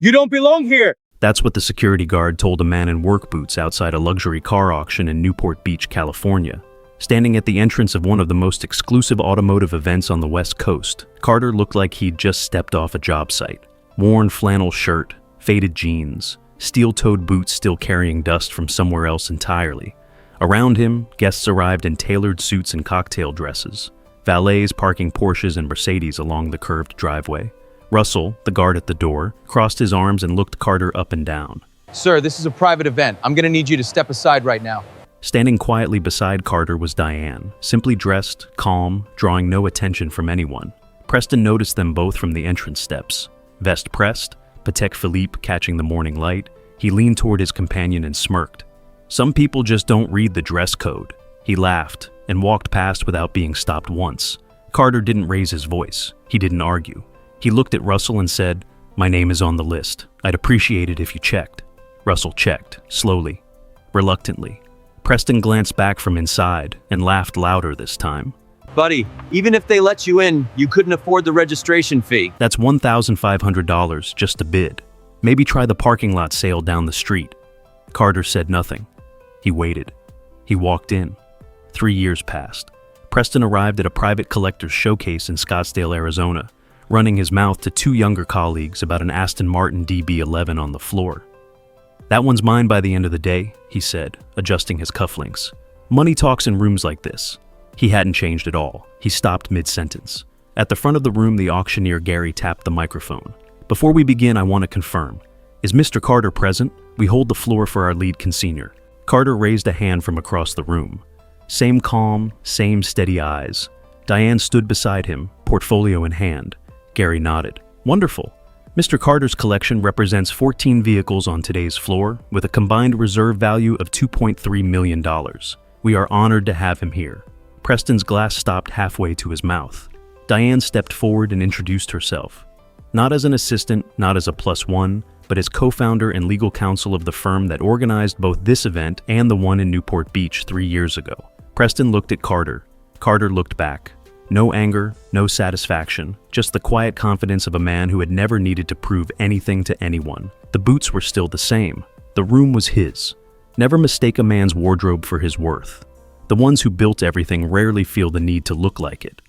You don't belong here! That's what the security guard told a man in work boots outside a luxury car auction in Newport Beach, California. Standing at the entrance of one of the most exclusive automotive events on the West Coast, Carter looked like he'd just stepped off a job site. Worn flannel shirt, faded jeans, steel-toed boots still carrying dust from somewhere else entirely. Around him, guests arrived in tailored suits and cocktail dresses. Valets parking Porsches and Mercedes along the curved driveway. Russell, the guard at the door, crossed his arms and looked Carter up and down. Sir, this is a private event. I'm gonna need you to step aside right now. Standing quietly beside Carter was Diane, simply dressed, calm, drawing no attention from anyone. Preston noticed them both from the entrance steps. Vest pressed, Patek Philippe catching the morning light, he leaned toward his companion and smirked. Some people just don't read the dress code. He laughed and walked past without being stopped once. Carter didn't raise his voice. He didn't argue. He looked at Russell and said, "My name is on the list. I'd appreciate it if you checked." Russell checked, slowly, reluctantly. Preston glanced back from inside and laughed louder this time. Buddy, even if they let you in, you couldn't afford the registration fee. That's $1,500 just to bid. Maybe try the parking lot sale down the street. Carter said nothing. He waited. He walked in. 3 years passed. Preston arrived at a private collector's showcase in Scottsdale, Arizona, running his mouth to 2 younger colleagues about an Aston Martin DB11 on the floor. "That one's mine by the end of the day," he said, adjusting his cufflinks. "Money talks in rooms like this." He hadn't changed at all. He stopped mid-sentence. At the front of the room, the auctioneer Gary tapped the microphone. "Before we begin, I want to confirm. Is Mr. Carter present? We hold the floor for our lead consignor." Carter raised a hand from across the room. Same calm, same steady eyes. Diane stood beside him, portfolio in hand. Gary nodded. "Wonderful. Mr. Carter's collection represents 14 vehicles on today's floor, with a combined reserve value of $2.3 million. We are honored to have him here." Preston's glass stopped halfway to his mouth. Diane stepped forward and introduced herself. Not as an assistant, not as a +1, but as co-founder and legal counsel of the firm that organized both this event and the one in Newport Beach 3 years ago. Preston looked at Carter. Carter looked back. No anger, no satisfaction, just the quiet confidence of a man who had never needed to prove anything to anyone. The boots were still the same. The room was his. Never mistake a man's wardrobe for his worth. The ones who built everything rarely feel the need to look like it.